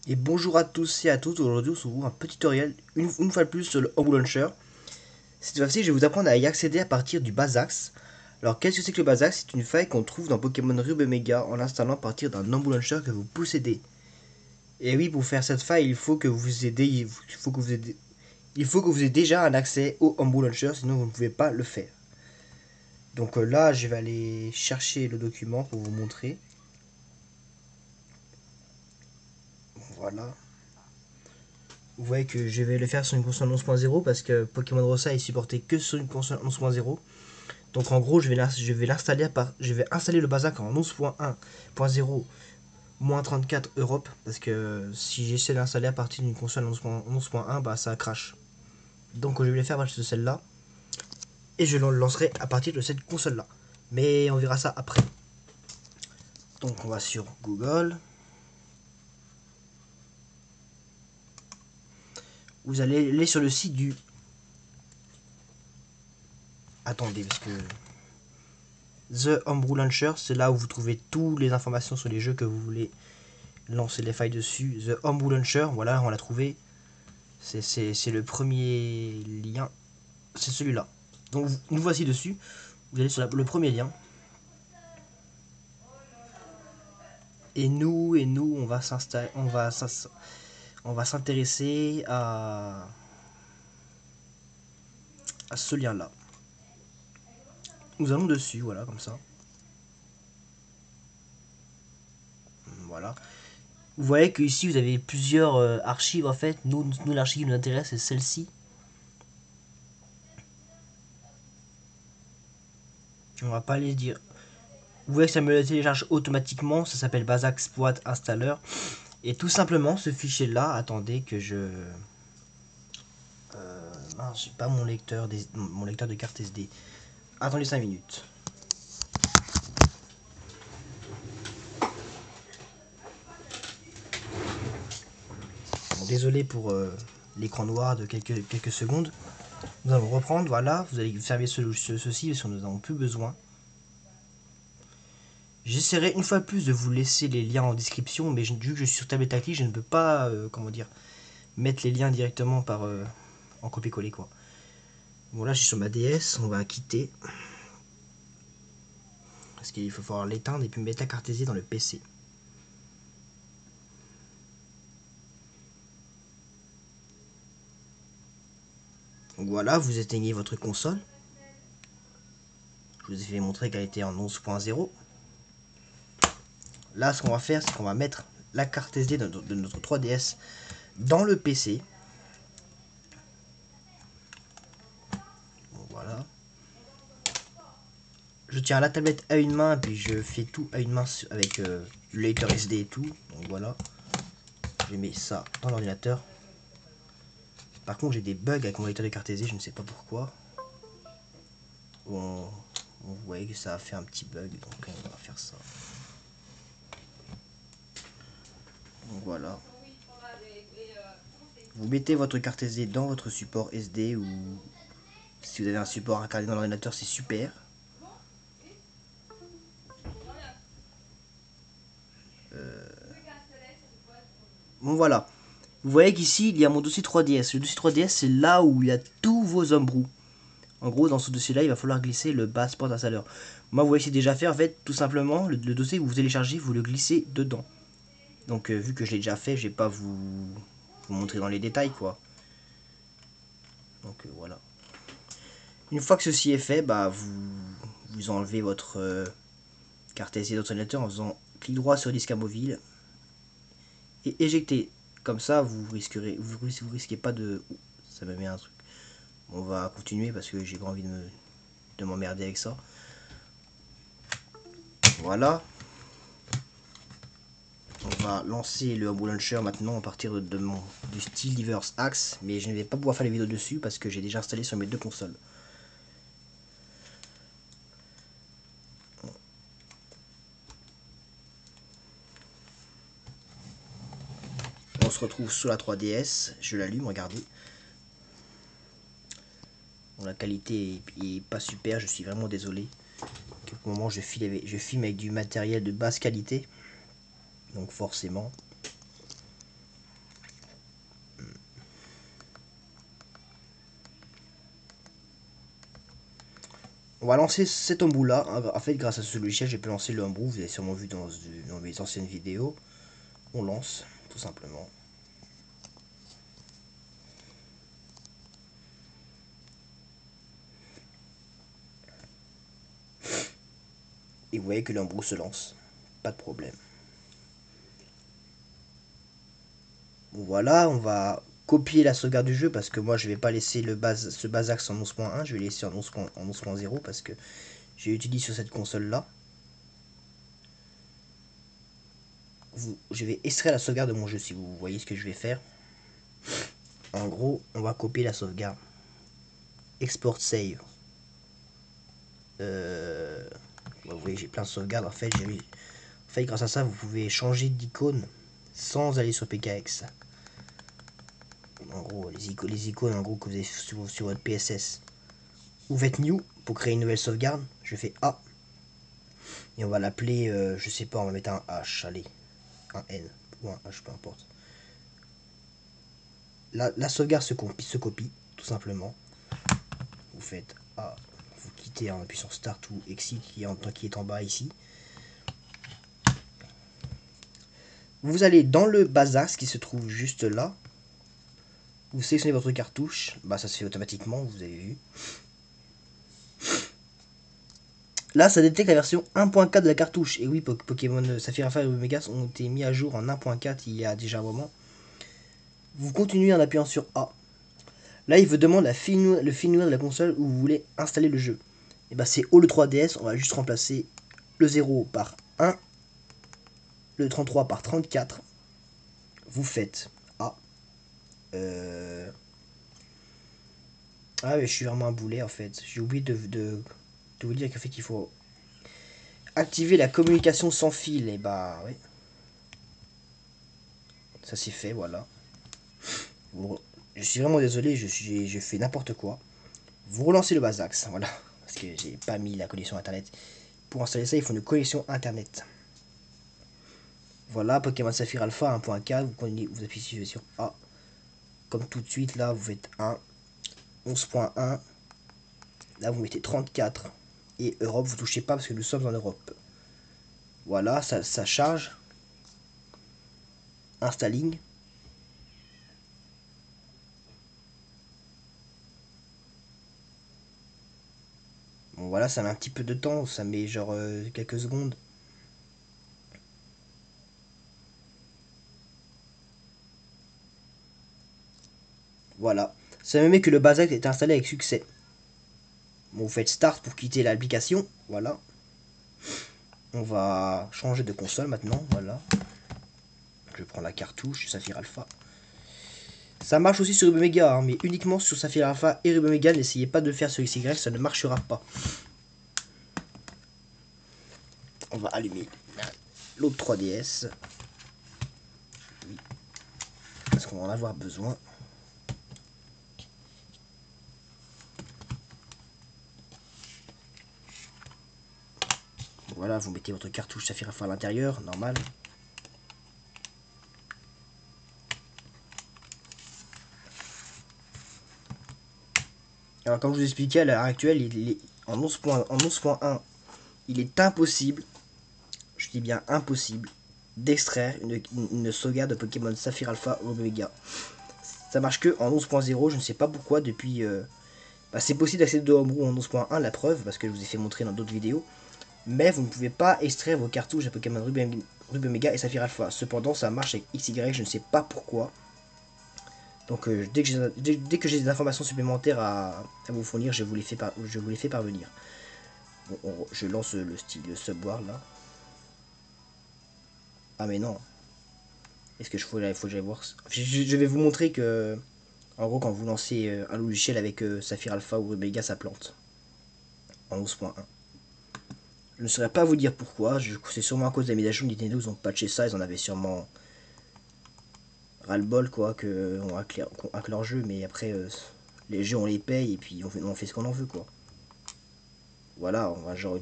Et bonjour à tous et à toutes, aujourd'hui on se retrouve un petit tutoriel, une fois de plus sur le Homebrew Launcher. Cette fois-ci je vais vous apprendre à y accéder à partir du Basax. Alors qu'est-ce que c'est que le Basax? C'est une faille qu'on trouve dans Pokémon Ruby Mega en l'installant à partir d'un Homebrew Launcher que vous possédez. Et oui, pour faire cette faille, il faut que vous ayez déjà un accès au Homebrew Launcher, sinon vous ne pouvez pas le faire. Donc là je vais aller chercher le document pour vous montrer. Voilà. Vous voyez que je vais le faire sur une console 11.0 parce que Pokémon Rossa est supporté que sur une console 11.0. Donc en gros, je vais installer le Bazac en 11.1.0 -34 Europe parce que si j'essaie d'installer à partir d'une console 11.1, bah ça crash. Donc je vais le faire à partir de celle-là et je le lancerai à partir de cette console-là. Mais on verra ça après. Donc on va sur Google. Vous allez aller sur le site du... Attendez, parce que... The Homebrew Launcher, c'est là où vous trouvez toutes les informations sur les jeux que vous voulez lancer les failles dessus. The Homebrew Launcher, voilà, on l'a trouvé. C'est le premier lien. C'est celui-là. Donc nous voici dessus. Vous allez sur le premier lien. Et nous, on va s'installer. On va s'intéresser à ce lien-là. Nous allons dessus, voilà, comme ça. Voilà. Vous voyez que ici vous avez plusieurs archives en fait. Nous l'archive qui nous intéresse, c'est celle-ci. On va pas les dire. Vous voyez que ça me le télécharge automatiquement. Ça s'appelle Bazac Exploit Installer. Et tout simplement, ce fichier-là, attendez que je... j'ai pas mon lecteur de carte SD. Attendez 5 minutes. Bon, désolé pour l'écran noir de quelques secondes. Nous allons reprendre, voilà. Vous allez fermer ceci parce que nous n'en avons plus besoin. J'essaierai une fois de plus de vous laisser les liens en description, mais vu que je suis sur tablette tactile, je ne peux pas, comment dire, mettre les liens directement en copier-coller quoi. Bon là je suis sur ma DS, on va quitter. Parce qu'il faut falloir l'éteindre et puis mettre la carte SD dans le PC. Donc voilà, vous éteignez votre console. Je vous ai fait montrer qu'elle était en 11.0. Là ce qu'on va faire, c'est qu'on va mettre la carte SD de notre 3DS dans le PC. Bon, voilà. Je tiens la tablette à une main, puis je fais tout à une main avec le lecteur SD et tout. Donc voilà. Je mets ça dans l'ordinateur. Par contre, j'ai des bugs avec mon lecteur de carte SD, je ne sais pas pourquoi. On voit que ça a fait un petit bug, donc on va faire ça. Donc voilà. Vous mettez votre carte SD dans votre support SD ou si vous avez un support incarné dans l'ordinateur, c'est super. Bon voilà. Vous voyez qu'ici, il y a mon dossier 3DS. Le dossier 3DS, c'est là où il y a tous vos homebrew. En gros, dans ce dossier-là, il va falloir glisser le Passport Installer. Moi, vous voyez, c'est déjà fait. En fait, tout simplement, le dossier que vous téléchargez, vous le glissez dedans. Donc, vu que je l'ai déjà fait, je vais pas vous montrer dans les détails, quoi. Donc, voilà. Une fois que ceci est fait, bah, vous enlevez votre carte SD d'ordinateur en faisant clic droit sur disque amovible et éjecter. Comme ça, vous risquez pas de... Ouh, ça me met un truc. On va continuer parce que j'ai pas envie de m'emmerder avec ça. Voilà. On va lancer le Homebrew Launcher maintenant à partir du Steel Divers Axe, mais je ne vais pas pouvoir faire les vidéos dessus parce que j'ai déjà installé sur mes deux consoles. On se retrouve sur la 3DS, je l'allume, regardez. Bon, la qualité est pas super, je suis vraiment désolé. Pour le moment je filme avec du matériel de basse qualité, donc forcément. On va lancer cet embout là. En fait, grâce à ce logiciel, j'ai pu lancer le embout. Vous avez sûrement vu dans mes anciennes vidéos. On lance, tout simplement. Et vous voyez que l'embout se lance. Pas de problème. Voilà, on va copier la sauvegarde du jeu parce que moi je vais pas laisser ce base axe en 11.1, je vais laisser en 11.0 parce que j'ai utilisé sur cette console là. Je vais extraire la sauvegarde de mon jeu si vous voyez ce que je vais faire. En gros, on va copier la sauvegarde. Export save. Vous voyez, j'ai plein de sauvegardes. En fait, grâce à ça, vous pouvez changer d'icône sans aller sur PKX. En gros, les icônes en gros que vous avez sur votre PSS. Vous faites new pour créer une nouvelle sauvegarde. Je fais A. Et on va l'appeler, je sais pas, on va mettre un H, allez. Un N ou un H, peu importe. La sauvegarde se copie, tout simplement. Vous faites A. Vous quittez en appuyant sur Start ou Exit qui est en bas ici. Vous allez dans le basax qui se trouve juste là. Vous sélectionnez votre cartouche. Bah ça se fait automatiquement, vous avez vu. Là, ça détecte la version 1.4 de la cartouche. Et oui, Pokémon Saphir Alpha et Omega ont été mis à jour en 1.4 il y a déjà un moment. Vous continuez en appuyant sur A. Là, il vous demande le firmware de la console où vous voulez installer le jeu. Et bah c'est le 3DS, on va juste remplacer le 0 par 1, le 33 par 34. Vous faites A. Ah mais je suis vraiment un boulet en fait. J'ai oublié de vous dire qu'il faut activer la communication sans fil. Et bah oui. Ça c'est fait, voilà. Je suis vraiment désolé, j'ai fait n'importe quoi. Vous relancez le basax, voilà. Parce que j'ai pas mis la connexion internet. Pour installer ça, il faut une connexion internet. Voilà, Pokémon Saphir Alpha 1.4, vous appuyez sur A. Comme tout de suite, là, vous faites 1, 11.1. Là, vous mettez 34. Et Europe, vous touchez pas parce que nous sommes en Europe. Voilà, ça charge. Installing. Bon, voilà, ça met un petit peu de temps. Ça met genre quelques secondes. Voilà. Ça me met que le Basac est installé avec succès. Bon, vous faites Start pour quitter l'application. Voilà. On va changer de console maintenant. Voilà. Je prends la cartouche Saphir Alpha. Ça marche aussi sur Omega, hein, mais uniquement sur Saphir Alpha et Omega. N'essayez pas de le faire sur XY, ça ne marchera pas. On va allumer l'autre 3DS. Oui. Parce qu'on va en avoir besoin. Voilà, vous mettez votre cartouche Saphir Alpha à l'intérieur, normal. Alors comme je vous expliquais, à l'heure actuelle, il est en 11.1, il est impossible, je dis bien impossible, d'extraire une sauvegarde de Pokémon Saphir Alpha ou Omega. Ça marche que en 11.0, je ne sais pas pourquoi, depuis... c'est possible d'accéder de Homebrew en 11.1, la preuve, parce que je vous ai fait montrer dans d'autres vidéos. Mais vous ne pouvez pas extraire vos cartouches à Pokémon Ruby Omega et Saphir Alpha. Cependant, ça marche avec XY, je ne sais pas pourquoi. Donc dès que j'ai des informations supplémentaires à vous fournir, je vous les fais parvenir. Bon, je lance le subwar là. Ah mais non. Est-ce que faut que j'aille voir ça. Je vais vous montrer que, en gros, quand vous lancez un logiciel avec Saphir Alpha ou Omega, ça plante. En 11.1. Je ne saurais pas vous dire pourquoi. C'est sûrement à cause de la mise à jour de Nintendo. Ils ont patché ça. Ils en avaient sûrement ras-le-bol quoi. Qu'on hack leur jeu. Mais après, les jeux on les paye et puis on fait ce qu'on en veut quoi. Voilà, on va genre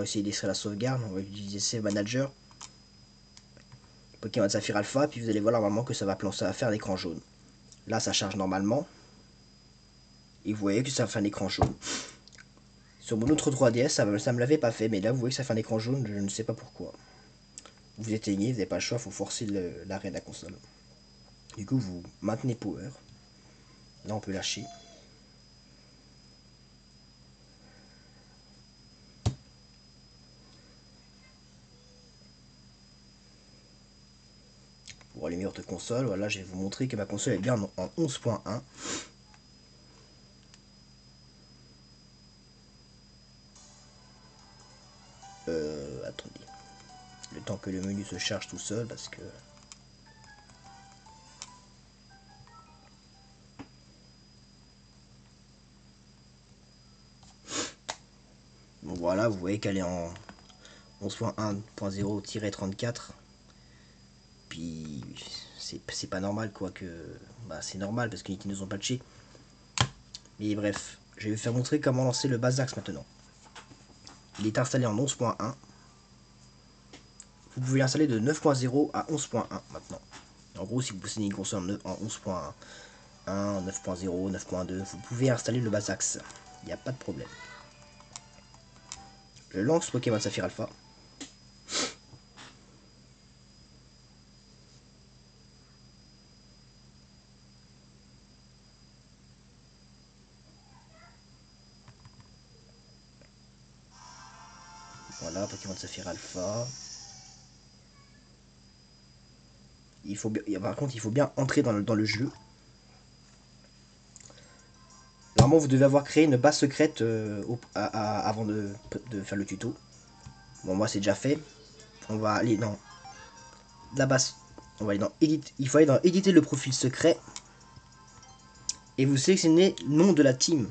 essayer d'extraire la sauvegarde. On va utiliser Save Manager. Pokémon Saphir Alpha. Puis vous allez voir normalement que ça va faire un écran jaune. Là, ça charge normalement. Et vous voyez que ça fait un écran jaune. Sur mon autre 3DS, ça me l'avait pas fait, mais là vous voyez que ça fait un écran jaune, je ne sais pas pourquoi. Vous éteignez, vous n'avez pas le choix, il faut forcer l'arrêt de la console. Du coup, vous maintenez power. Là, on peut lâcher. Pour allumer votre console, voilà, je vais vous montrer que ma console est bien en 11.1. Attendez. Le temps que le menu se charge tout seul, parce que... Bon, voilà, vous voyez qu'elle est en 11.1.0-34. Puis, c'est pas normal, quoi, que... Bah, c'est normal, parce qu'ils nous ont patché. Mais bref, je vais vous faire montrer comment lancer le Basax maintenant. Il est installé en 11.1. Vous pouvez l'installer de 9.0 à 11.1 maintenant. En gros, si vous possédez une console en 11.1, 9.0, 9.2, vous pouvez installer le Basax. Il n'y a pas de problème. Je lance Pokémon Saphir Alpha. Voilà, Pokémon Saphir Alpha. Il faut bien, par contre, il faut bien entrer dans le jeu. Normalement, vous devez avoir créé une base secrète avant de faire le tuto. Bon, moi, c'est déjà fait. On va aller dans la base. On va aller dans Edit. Il faut aller dans éditer le profil secret. Et vous sélectionnez nom de la team.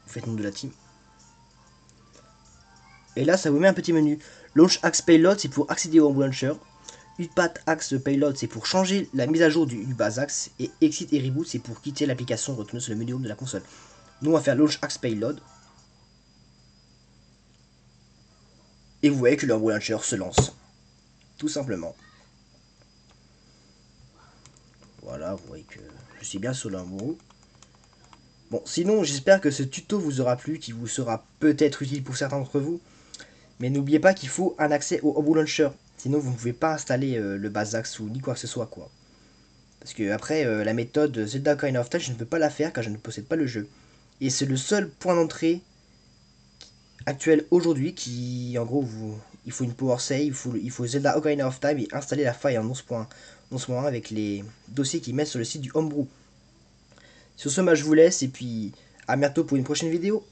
Vous faites nom de la team. Et là, ça vous met un petit menu. Launch Axe Payload, c'est pour accéder au Homebrew Launcher. Utpat Axe Payload, c'est pour changer la mise à jour du Basax. Et Exit et Reboot, c'est pour quitter l'application, retourner sur le menu home de la console. Nous, on va faire Launch Axe Payload. Et vous voyez que le Homebrew Launcher se lance. Tout simplement. Voilà, vous voyez que je suis bien sur l'Homebrew. Bon, sinon, j'espère que ce tuto vous aura plu, qui vous sera peut-être utile pour certains d'entre vous. Mais n'oubliez pas qu'il faut un accès au Homebrew Launcher. Sinon, vous ne pouvez pas installer le Basax ou ni quoi que ce soit, quoi. Parce que après, la méthode Zelda Ocarina of Time, je ne peux pas la faire car je ne possède pas le jeu. Et c'est le seul point d'entrée actuel aujourd'hui qui, en gros, il faut une power save, il faut Zelda Ocarina of Time et installer la faille en 11.1 avec les dossiers qu'ils mettent sur le site du Homebrew. Sur ce, je vous laisse et puis à bientôt pour une prochaine vidéo.